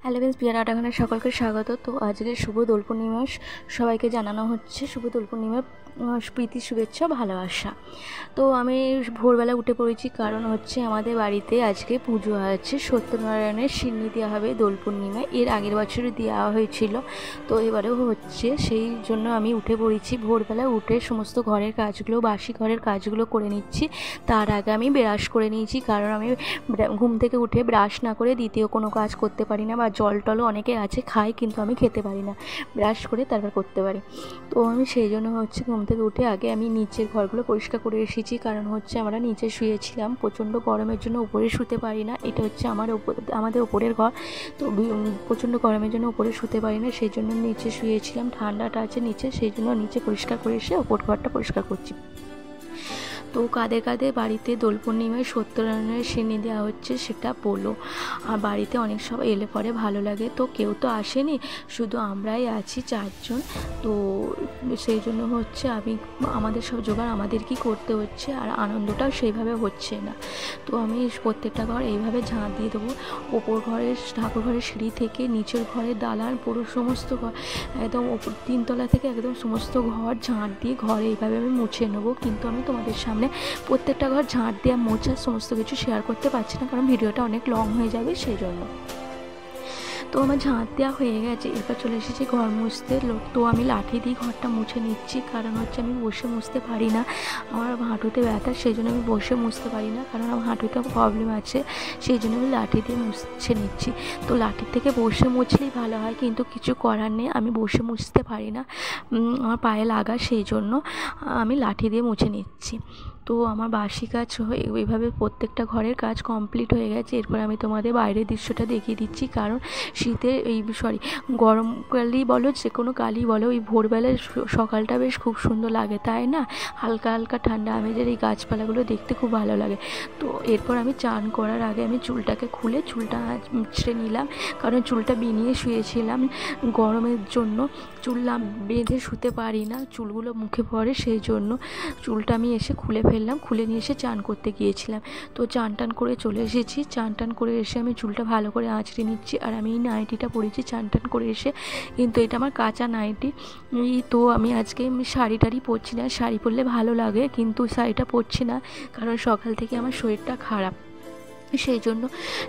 Hello friends, পিয়া রান্নাঘরে সকলকে স্বাগত। তো আজকে শুভ দোল পূর্ণিমা, সবাইকে জানানো হচ্ছে শুভ দোল পূর্ণিমার প্রীতি শুভেচ্ছা ভালোবাসা। তো আমি ভোরবেলা উঠে পড়েছি, কারণ হচ্ছে আমাদের বাড়িতে আজকে পুজো আছে, সত্যনারায়ণের সিন্নি দেওয়া হবে দোল পূর্ণিমায়। এর আগের বছরই দেওয়া হয়েছিল, তো এবারেও হচ্ছে, সেই জন্য আমি উঠে পড়েছি। ভোরবেলা উঠে সমস্ত ঘরের কাজগুলো, বাসি ঘরের কাজগুলো করে নিচ্ছি। তার আগে আমি ব্রাশ করে নিয়েছি, কারণ আমি ঘুম থেকে উঠে ব্রাশ না করে দ্বিতীয় কোনো কাজ করতে পারি না, বা জল টলও অনেকে আছে খায়, কিন্তু আমি খেতে পারি না, ব্রাশ করে তারপর করতে পারি। তো আমি সেই জন্য হচ্ছে ঘুম থেকে উঠে আগে আমি নিচের ঘরগুলো পরিষ্কার করে এসেছি, কারণ হচ্ছে আমরা নিচে শুয়েছিলাম, প্রচণ্ড গরমের জন্য উপরে শুতে পারি না। এটা হচ্ছে আমাদের ওপরের ঘর, তো প্রচণ্ড গরমের জন্য উপরে শুতে পারি না, সেই জন্য নিচে শুয়েছিলাম। ঠান্ডাটা আছে নিচে, সেই জন্য নিচে পরিষ্কার করে এসে ওপর ঘরটা পরিষ্কার করছি। তো কাদের কাদের বাড়িতে দোল পূর্ণিমায় সত্যনারায়ণের সিন্নি দেওয়া হচ্ছে সেটা বলো। আর বাড়িতে অনেক সব এলে পরে ভালো লাগে, তো কেউ তো আসেনি, শুধু আমরাই আছি চারজন। তো সেই জন্য হচ্ছে আমাদের সব জোগাড় আমাদেরকেই করতে হচ্ছে, আর আনন্দটাও সেইভাবে হচ্ছে না। তো আমি প্রত্যেকটা ঘর এইভাবে ঝাঁট দিয়ে দেবো। ওপর ঘরের ঠাকুর ঘরের সিঁড়ি থেকে নিচের ঘরের দালান পুরো সমস্ত ঘর, একদম ওপর 3 তলা থেকে একদম সমস্ত ঘর ঝাঁট দিয়ে ঘর এইভাবে আমি মুছে নেবো। কিন্তু আমি তোমাদের সামনে প্রত্যেকটা ঘর ঝাঁট দেওয়া, মোছা সমস্ত কিছু শেয়ার করতে পারছি না, কারণ ভিডিওটা অনেক লং হয়ে যাবে সেই জন্য। তো আমার ঝাঁট দেওয়া হয়ে গেছে, এরপর চলে এসেছি ঘর মুছতে। তো আমি লাঠি দিয়ে ঘরটা মুছে নিচ্ছি, কারণ হচ্ছে আমি বসে মুছতে পারি না, আমার হাঁটুতে ব্যথা, সেই জন্য আমি বসে মুছতে পারি না, কারণ আমার হাঁটুতে প্রবলেম আছে, সেই জন্য আমি লাঠি দিয়ে মুছে নিচ্ছি। তো লাঠির থেকে বসে মুছলেই ভালো হয়, কিন্তু কিছু করার নেই, আমি বসে মুছতে পারি না, আমার পায়ে লাগা, সেই জন্য আমি লাঠি দিয়ে মুছে নিচ্ছি। তো আমার বাসি কাজ এইভাবে প্রত্যেকটা ঘরের কাজ কমপ্লিট হয়ে গেছে। এরপর আমি তোমাদের বাইরের দৃশ্যটা দেখিয়ে দিচ্ছি, কারণ শীতে গরমকালই বলো, যে কোনো কালই বলো, ওই ভোরবেলায় সকালটা বেশ খুব সুন্দর লাগে, তাই না? হালকা হালকা ঠান্ডা আমেজের এই গাছপালাগুলো দেখতে খুব ভালো লাগে। তো এরপর আমি চান করার আগে আমি চুলটাকে খুলে চুলটা ছেড়ে নিলাম, কারণ চুলটা বিনিয়ে শুয়েছিলাম গরমের জন্য, চুল বেঁধে শুতে পারি না, চুলগুলো মুখে পড়ে, সেই জন্য চুলটা আমি এসে খুলে ফেললাম, খুলে নিয়ে এসে চান করতে গিয়েছিলাম। তো চান টান করে চলে এসেছি, চান টান করে এসে আমি চুলটা ভালো করে আঁচড়ে নিচ্ছি। আর আমি এই নাইটিটা পরেছি চান টান করে এসে, কিন্তু এটা আমার কাঁচা নাইটি। তো আমি আজকে শাড়ি টাড়ি পরছি না, শাড়ি পরলে ভালো লাগে, কিন্তু শাড়িটা পরছি না, কারণ সকাল থেকে আমার শরীরটা খারাপ, সেই জন্য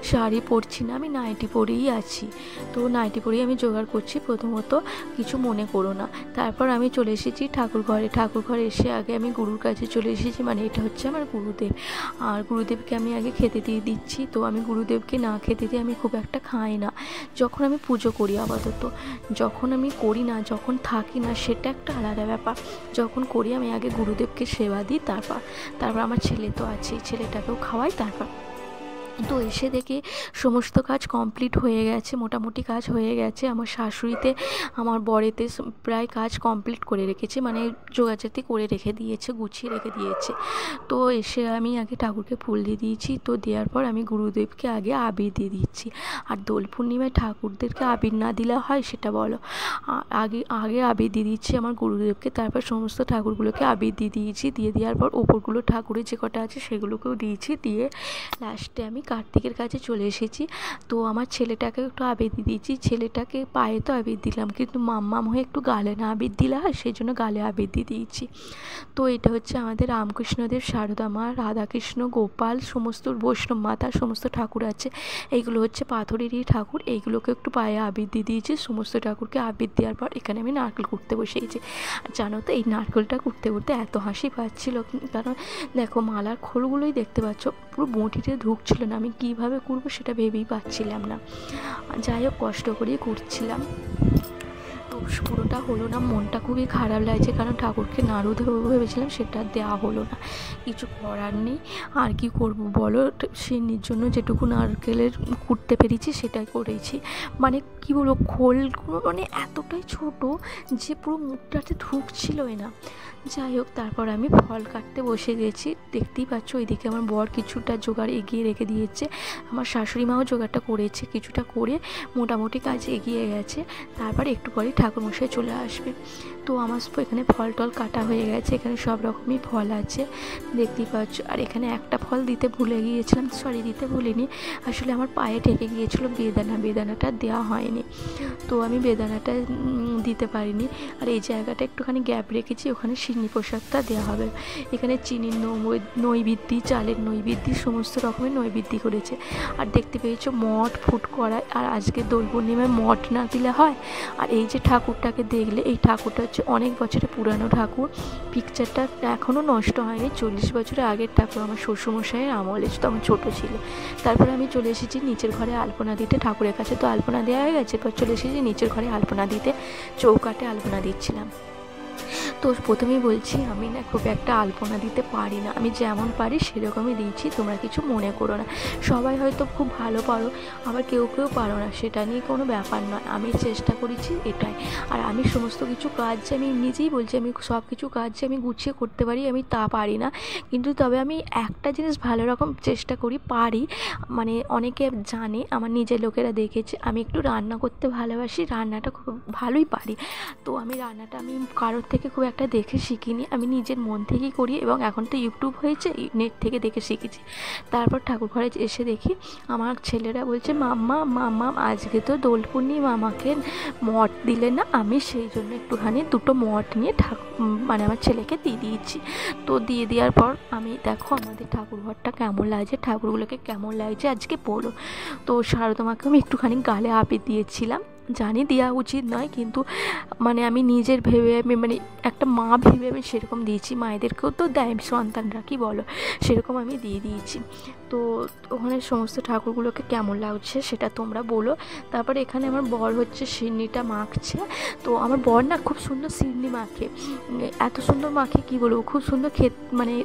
শাড়ি পরছি না, আমি নাইটি পরেই আছি। তো নাইটি পরেই আমি জোগাড় করছি, প্রথমত কিছু মনে করো না। তারপর আমি চলে এসেছি ঠাকুর ঘরে এসে আগে আমি গুরুর কাছে চলে এসেছি, মানে এটা হচ্ছে আমার গুরুদেব, আর গুরুদেবকে আমি আগে খেতে দিয়ে দিচ্ছি। তো আমি গুরুদেবকে না খেতে দিয়ে আমি খুব একটা খাই না, যখন আমি পুজো করি আপাতত। যখন আমি করি না, যখন থাকি না, সেটা একটা আলাদা ব্যাপার। যখন করি আমি আগে গুরুদেবকে সেবা দিই, তারপর আমার ছেলে তো আছে, ছেলেটাকেও খাওয়াই। তারপর তো এসে দেখি সমস্ত কাজ কমপ্লিট হয়ে গেছে, মোটামুটি কাজ হয়ে গেছে। আমার শাশুড়িতে আমার বরেতে প্রায় কাজ কমপ্লিট করে রেখেছে, মানে জোগাড়জাতি করে রেখে দিয়েছে, গুছিয়ে রেখে দিয়েছে। তো এসে আমি আগে ঠাকুরকে ফুল দিয়ে দিয়েছি, তো দেওয়ার পর আমি গুরুদেবকে আগে আবির দিয়ে দিচ্ছি। আর দোল পূর্ণিমায় ঠাকুরদেরকে আবির না দিলে হয় সেটা বলো? আগে আবির দিয়ে দিচ্ছি আমার গুরুদেবকে, তারপর সমস্ত ঠাকুরগুলোকে আবির দিয়ে দিয়েছি। দিয়ে দেওয়ার পর ওপরগুলো ঠাকুরের যে কটা আছে সেগুলোকেও দিয়েছি, দিয়ে লাস্টে আমি কার্তিকের কাছে চলে এসেছি। তো আমার ছেলেটাকে একটু আবির দিয়ে দিয়েছি, ছেলেটাকে পায়ে তো আবির দিলাম, কিন্তু মাম্মাম হয়ে একটু গালে না আবির দিলে হয়, সেই জন্য গালে আবির দিয়ে দিয়েছি। তো এটা হচ্ছে আমাদের রামকৃষ্ণদেব, সারদা মা, রাধাকৃষ্ণ, গোপাল, সমস্ত বৈষ্ণব মাতা, সমস্ত ঠাকুর আছে। এইগুলো হচ্ছে পাথরেরই ঠাকুর, এইগুলোকে একটু পায়ে আবির দিয়ে দিয়েছি। সমস্ত ঠাকুরকে আবির দেওয়ার পর এখানে আমি নারকেল কুড়তে বসেছি। আর জানো তো, এই নারকেলটা কুড়তে কুড়তে এত হাসি পাচ্ছিল, কারণ দেখো মালার খোলগুলোই দেখতে পাচ্ছ, পুরো বঁটিতে ঢুকছিল না, আমি কীভাবে করবো সেটা ভেবেই পাচ্ছিলাম না। যাই হোক, কষ্ট করেই করছিলাম। তো পুরোটা হলো না, মনটা খুবই খারাপ লাগছে, কারণ ঠাকুরকে নাড়ু দেবো ভেবেছিলাম, সেটা দেওয়া হলো না। কিছু করার নেই, আর কি করব বলো? সিন্নির জন্য যেটুকু নারকেলের কুটতে পেরেছি সেটাই করেছি। মানে কী বলবো, খোলগুলো মানে এতটাই ছোট যে পুরো মুখটাতে ঢুকছিলই না। যাই হোক, তারপর আমি ফল কাটতে বসে গেছি। দেখতেই পাচ্ছ ওইদিকে আমার বর কিছুটা জোগাড় এগিয়ে রেখে দিয়েছে, আমার শাশুড়ি মাও জোগাড়টা করেছে, কিছুটা করে মোটামুটি কাজ এগিয়ে গেছে। তারপর একটু পরে ঠাকুর ঠাকুরমশাই চলে আসবে। তো আমার এখানে ফল টল কাটা হয়ে গেছে, এখানে সব রকমই ফল আছে দেখতেই পাচ্ছ। আর এখানে একটা ফল দিতে ভুলে গিয়েছিলাম, দিতে ভুলিনি, আসলে আমার পায়ে ঠেকে গিয়েছিলো বেদানাটা দেওয়া হয়নি, তো আমি বেদানাটা দিতে পারিনি। আর এই জায়গাটা একটুখানি গ্যাপ রেখেছি, ওখানে সিন্নি প্রসাদটা দেওয়া হবে। এখানে চিনির নৈবেদ্য, চালের নৈবেদ্য, সমস্ত রকমের নৈবেদ্য করেছে। আর দেখতে পেয়েছো মঠ ফুট করায়, আর আজকে দোল পূর্ণিমায় মঠ না দিলে হয়। আর এই যে ঠাকুরটাকে দেখলে, এই ঠাকুরটা হচ্ছে অনেক বছরের পুরানো ঠাকুর, পিকচারটা এখনও নষ্ট হয়নি, 40 বছরের আগের ঠাকুর, আমার শ্বশুরমশাইয়ের আমলে, তখন ছোটো ছিল। তারপরে আমি চলে এসেছি নিচের ঘরে আলপনা দিতে, ঠাকুরের কাছে তো আলপনা দেওয়া হয়ে গেছে, এরপর চলে এসেছি নিচের ঘরে আলপনা দিতে, চৌকাঠে আলপনা দিচ্ছিলাম। তো প্রথমেই বলছি, আমি না খুব একটা আলপনা দিতে পারি না, আমি যেমন পারি সেরকমই দিয়েছি, তোমরা কিছু মনে করো না। সবাই হয়তো খুব ভালো পারো, আবার কেউ পারো না, সেটা নিয়ে কোনো ব্যাপার নয়, আমি চেষ্টা করেছি এটাই। আর আমি সমস্ত কিছু কাজ যে আমি নিজেই বলছি, আমি সব কিছু কাজ যে আমি গুছিয়ে করতে পারি, আমি তা পারি না, কিন্তু তবে আমি একটা জিনিস ভালো রকম চেষ্টা করি, পারি। মানে অনেকে জানে, আমার নিজের লোকেরা দেখেছে আমি একটু রান্না করতে ভালোবাসি, রান্নাটা খুব ভালোই পারি। তো আমি রান্নাটা আমি কারোর থেকে খুব একটা দেখে শিখিনি, আমি নিজের মন থেকেই করি, এবং এখন তো ইউটিউব হয়েছে, নেট থেকে দেখে শিখেছি। তারপর ঠাকুর ঘরে এসে দেখি আমার ছেলেরা বলছে, মাম্মা আজকে তো দোল পূর্ণিমা, আমাকে মঠ দিলে না, আমি সেই জন্য একটুখানি দুটো মঠ নিয়ে মানে আমার ছেলেকে দিয়ে দিয়েছি। তো দিয়ে দেওয়ার পর আমি দেখো আমাদের ঠাকুর ঘরটা কেমন লাগছে, ঠাকুরগুলোকে কেমন লাগছে আজকে বলো। তো শারদমাকে আমি একটুখানি গালে আবির দিয়েছিলাম, জানি দেওয়া উচিত নয়, কিন্তু মানে আমি নিজের ভেবে, আমি মানে একটা মা ভেবে আমি সেরকম দিয়েছি, মায়েদেরকেও তো দেয় সন্তানরা, কি বলো, সেরকম আমি দিয়ে দিয়েছি। তো ওখানে সমস্ত ঠাকুরগুলোকে কেমন লাগছে সেটা তোমরা বলো। তারপরে এখানে আমার বর হচ্ছে সিন্নিটা মাখছে, তো আমার বর না খুব সুন্দর সিন্নি মাখে, এত সুন্দর মাখে কি বলবো, খুব সুন্দর মানে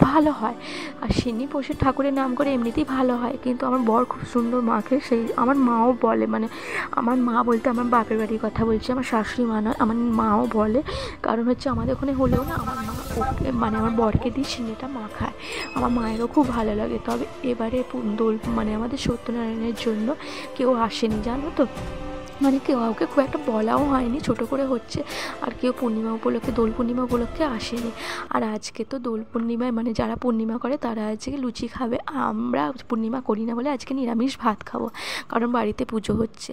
ভালো হয়। আর সিন্নি পোষে ঠাকুরের নাম করে এমনিতেই ভালো হয়, কিন্তু আমার বর খুব সুন্দর মাখে, সেই আমার মাও বলে, মানে আমার মা বলতে আমার বাপের বাড়ির কথা বলছি, আমার শাশুড়ি মা নয়, আমার মাও বলে, কারণ হচ্ছে আমাদের ওখানে হলেও না আমার মা ওকে মানে আমার বরকে দিয়ে সিন্নিটা মাখায়, আমার মায়েরও খুব ভালো লাগে। তবে এবারে দোল মানে আমাদের সত্যনারায়ণের জন্য কেউ আসেনি জানো তো, মানে কেউ কাউকে খুব একটা বলাও হয়নি, ছোটো করে হচ্ছে, আর কেউ পূর্ণিমা উপলক্ষে, দোল পূর্ণিমা উপলক্ষে আসেনি। আর আজকে তো দোল পূর্ণিমায় মানে যারা পূর্ণিমা করে তারা আজকে লুচি খাবে, আমরা পূর্ণিমা করি না বলে আজকে নিরামিষ ভাত খাবো, কারণ বাড়িতে পুজো হচ্ছে।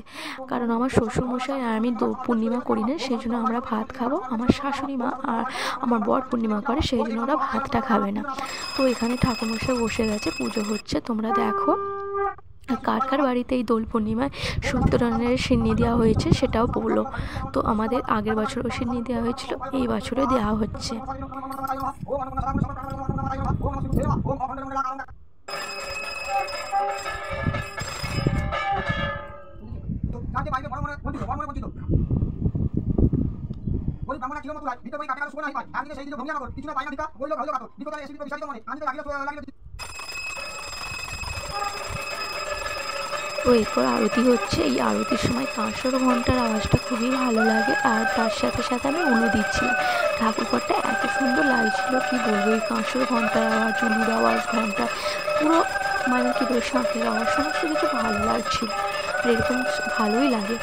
কারণ আমার শ্বশুরমশাই আর আমি পূর্ণিমা করি না, সেই জন্য আমরা ভাত খাবো, আমার শাশুড়ি মা আর আমার বর পূর্ণিমা করে, সেই জন্য ওরা ভাতটা খাবে না। তো এখানে ঠাকুরমশাই বসে গেছে, পুজো হচ্ছে, তোমরা দেখো। কার কার বাড়িতে এই দোল পূর্ণিমায় সত্যনারায়ণের সিন্নি দেওয়া হয়েছে সেটাও বলো। তো আমাদের আগের বছরও সিন্নি দেওয়া হয়েছিল, এই বছরও দেওয়া হচ্ছে। তো এরপর আরতি হচ্ছে, এই আরতির সময় কাঁসর ঘন্টার আওয়াজটা খুবই ভালো লাগে, আর তার সাথে সাথে আমি উলু দিচ্ছিলাম, ঠাকুরঘরটা এত সুন্দর লাগছিল কি বলবো, এই কাঁসর ঘন্টার আওয়াজ, উলুর আওয়াজ, ঘন্টা পুরো মানে কি বলবো, শাঁখের আওয়াজ, সমস্ত কিছু ভালো লাগছিল, আর এরকম ভালোই লাগে।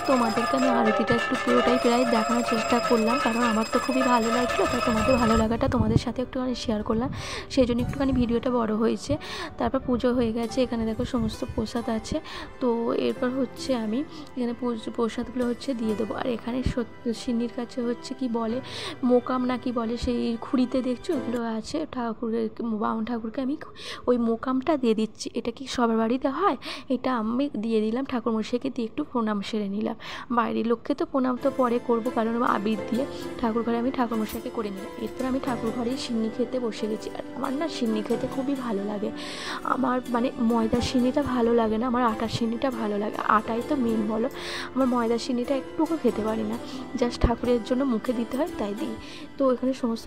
তোমাদেরকে আমি আরতিটা একটু পুরোটাই প্রায় দেখানোর চেষ্টা করলাম, কারণ আমার তো খুবই ভালো লাগলো, তাই তোমাদের ভালো লাগাটা তোমাদের সাথে একটুখানি শেয়ার করলাম, সেই জন্য একটুখানি ভিডিওটা বড় হয়েছে। তারপর পুজো হয়ে গেছে, এখানে দেখো সমস্ত প্রসাদ আছে। তো এরপর হচ্ছে আমি এখানে প্রসাদগুলো হচ্ছে দিয়ে দেবো। আর এখানে সিন্নির কাছে হচ্ছে কি বলে মোকাম না কি বলে, সেই খুঁড়িতে দেখছো ওগুলো আছে ঠাকুরের, বামুন ঠাকুরকে আমি ওই মোকামটা দিয়ে দিচ্ছি। এটা কি সবার বাড়িতে হয়, এটা আমি দিয়ে দিলাম, ঠাকুরমশাইকে দিয়ে একটু প্রণাম সেরে নিলাম। বাইরের লোককে তো প্রণাম তো পরে করবো, কারণ আবির দিয়ে ঠাকুর ঘরে আমি ঠাকুরমশাইকে করে নিলাম। এরপর আমি ঠাকুর ঘরেই সিন্নি খেতে বসে গেছি। আর আমার না সিন্নি খেতে খুবই ভালো লাগে। আমার মানে ময়দার সিন্নিটা ভালো লাগে না, আমার আটার সিন্নিটা ভালো লাগে। আটাই তো মেন বলো, আমার ময়দার সিন্নিটা একটুকু খেতে পারি না, জাস্ট ঠাকুরের জন্য মুখে দিতে হয় তাই দিই। তো এখানে সমস্ত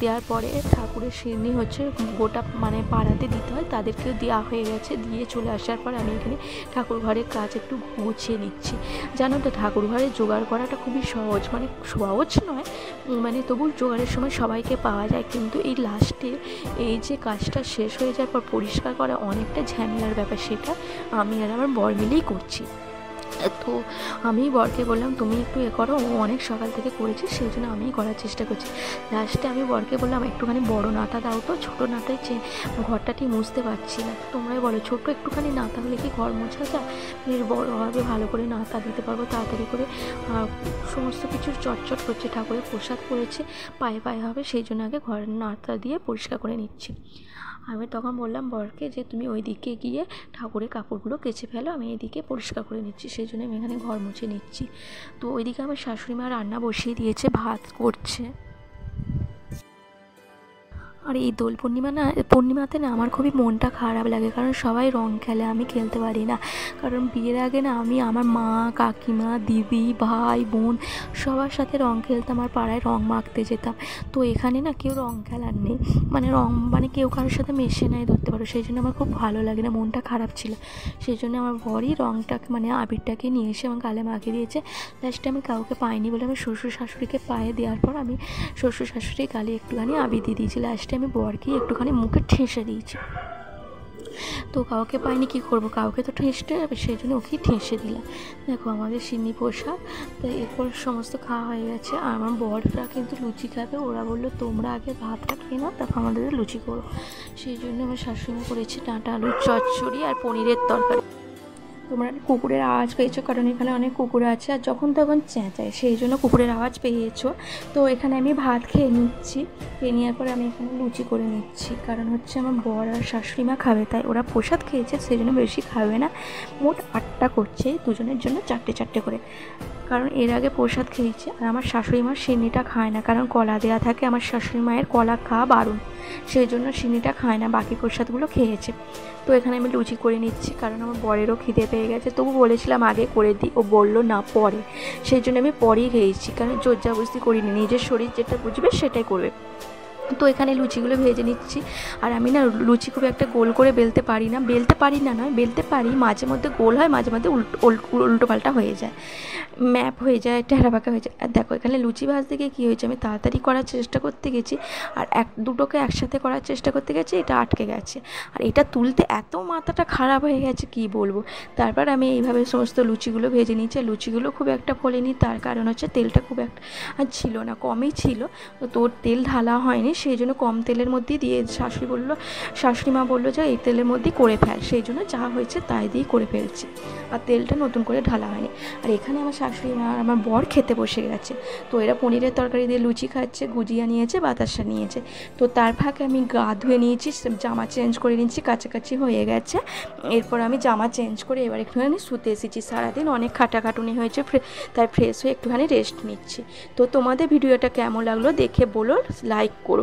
দেওয়ার পরে ঠাকুরের সিন্নি হচ্ছে গোটা মানে পাড়াতে দিতে হয়, তাদেরকেও দেওয়া হয়ে গেছে। দিয়ে চলে আসার পর আমি এখানে ঠাকুর ঘরের কাজ একটু গুছিয়ে নিচ্ছি। জানো তো ঠাকুর ঘরে জোগাড় করাটা খুবই সহজ, মানে সহজ নয়, মানে তবু জোগাড়ের সময় সবাইকে পাওয়া যায়, কিন্তু এই লাস্টে এই যে কাজটা শেষ হয়ে যাওয়ার পর পরিষ্কার করা অনেকটা ঝামেলার ব্যাপার, সেটা আমি আর আমার বর মিলেই করছি। তো আমি বরকে বললাম তুমি একটু করো, ও অনেক সকাল থেকে করেছে, সেই জন্য আমিই করার চেষ্টা করছি। লাস্টে আমি বরকে বললাম একটুখানি বড় নাতা দাও তো, ছোটো নাতায় ঘরটা ঠিক মুছতে পারছি না। তোমরাই বলো ছোট্ট একটুখানি নাতা হলে কি ঘর মোছা যায়, বেশ বড় হবে, ভালো করে নাতা দিতে পারবো তাড়াতাড়ি করে। সমস্ত কিছুর চটচট করছে, ঠাকুরের প্রসাদ করেছে, পায়ে পায়ে হবে, সেই জন্য আগে ঘরের নাতা দিয়ে পরিষ্কার করে নিচ্ছি। আমি তখন বললাম বরকে যে তুমি ওই দিকে গিয়ে ঠাকুরের কাপড়গুলো কেচে ফেলো, আমি এদিকে পরিষ্কার করে নিচ্ছি, সেই জন্য আমি এখানে ঘর মুছে নিচ্ছি। তো ওইদিকে আমার শাশুড়ি মা রান্না বসিয়ে দিয়েছে, ভাত করছে। আর এই দোল পূর্ণিমাতে না আমার খুবই মনটা খারাপ লাগে, কারণ সবাই রং খেলে, আমি খেলতে পারি না। কারণ বিয়ের আগে না আমি আমার মা, কাকিমা, দিদি, ভাই, বোন সবার সাথে রং খেলতাম, আর পাড়ায় রং মাখতে যেতাম। তো এখানে না কেউ রং খেলার নেই, মানে কেউ কারোর সাথে মেশে নাই ধরতে পারো, সেই জন্য আমার খুব ভালো লাগে না, মনটা খারাপ ছিল। সেই জন্য আমার বরই রংটাকে মানে আবিরটাকে নিয়ে এসে আমার গালে মাখিয়ে দিয়েছে। লাস্টে আমি কাউকে পাইনি বলে আমি শ্বশুর শাশুড়িকে পায়ে দেওয়ার পর আমি শ্বশুর শাশুড়ির গালে একটুখানি আবির দিয়ে দিয়েছি। লাস্টে আমি বরকে একটুখানি মুখে ঠেসে দিয়েছি। তো কাউকে পাইনি, কী করবো, কাউকে তো ঠেসতে হবে, সেই জন্য ওকেই ঠেসে দিলাম। দেখো আমাদের সিন্নি প্রসাদ, তো এরপর সমস্ত খাওয়া হয়ে গেছে। আর আমার বররা কিন্তু লুচি খাবে, ওরা বললো তোমরা আগে ভাতটা খেয়ে নাও, তারপর আমাদের লুচি করো। সেই জন্য আমার শাশুড়ি করেছে ডাঁটা আলুর চচ্চড়ি আর পনিরের তরকারি। তোমরা কুকুরের আওয়াজ পেয়েছো, কারণ এখানে অনেক কুকুর আছে আর যখন তখন চেঁচায়, সেই জন্য কুকুরের আওয়াজ পেয়েছো। তো এখানে আমি ভাত খেয়ে নিচ্ছি, খেয়ে নেওয়ার পরে আমি এখানে লুচি করে নিচ্ছি, কারণ হচ্ছে আমার বর আর শাশুড়ি মা খাবে, তাই ওরা প্রসাদ খেয়েছে, সেই জন্য বেশি খাবে না। মোট 8টা করছে, দুজনের জন্য 4টে করে, কারণ এর আগে প্রসাদ খেয়েছে। আর আমার শাশুড়ি মা সিন্নিটা খায় না, কারণ কলা দেওয়া থাকে, আমার শাশুড়ি মায়ের কলা খাওয়া বারণ, সেই জন্য সিন্নিটা খায় না, বাকি প্রসাদগুলো খেয়েছে। তো এখানে আমি লুচি করে নিচ্ছি, কারণ আমার বরেরও খিদে পেয়ে গেছে। তবু বলেছিলাম আগে করে দিই, ও বললো না পরে, সেই জন্য আমি পরেই খেয়েছি, কারণ জোরজাবস্তি করিনি, নিজের শরীর যেটা বুঝবে সেটাই করবে। তো এখানে লুচিগুলো ভেজে নিচ্ছি। আর আমি না লুচি খুব একটা গোল করে বেলতে পারি না, বেলতে পারি, মাঝে মধ্যে গোল হয়, মাঝে মধ্যে উল্টো পাল্টা হয়ে যায়, ম্যাপ হয়ে যায়, টেরাবাঁকা হয়ে যায়। আর দেখো এখানে লুচি ভাজতে গিয়ে কী হয়েছে, আমি তাড়াতাড়ি করার চেষ্টা করতে গেছি, আর দুটোকে একসাথে করার চেষ্টা করতে গেছি, এটা আটকে গেছে। আর এটা তুলতে এত মাথাটা খারাপ হয়ে গেছে কি বলবো। তারপর আমি এইভাবে সমস্ত লুচিগুলো ভেজে নিচ্ছি। লুচিগুলো খুব একটা ফোলেনি, তার কারণ হচ্ছে তেলটা খুব একটা ছিল না, কমই ছিল, তো তোর তেল ঢালা হয়নি, সেই জন্য কম তেলের মধ্যেই দিয়ে শাশুড়ি মা বললো যে এই তেলের মধ্যেই করে ফেল, সেই জন্য যা হয়েছে তাই দিয়েই করে ফেলছি, আর তেলটা নতুন করে ঢালা হয়নি। আর এখানে আমার শাশুড়ি মা আর আমার বর খেতে বসে গেছে। তো এরা পনিরের তরকারি দিয়ে লুচি খাচ্ছে, গুজিয়া নিয়েছে, বাতাসা নিয়েছে। তো তার ফাঁকে আমি গা ধুয়ে নিয়েছি, জামা চেঞ্জ করে নিচ্ছি, কাছাকাছি হয়ে গেছে। এরপর আমি জামা চেঞ্জ করে এবার একটুখানি শুতে এসেছি, সারাদিন অনেক খাটাখাটুনি হয়েছে, তাই ফ্রেশ হয়ে একটুখানি রেস্ট নিচ্ছি। তো তোমাদের ভিডিওটা কেমন লাগলো দেখে বলো, লাইক করো।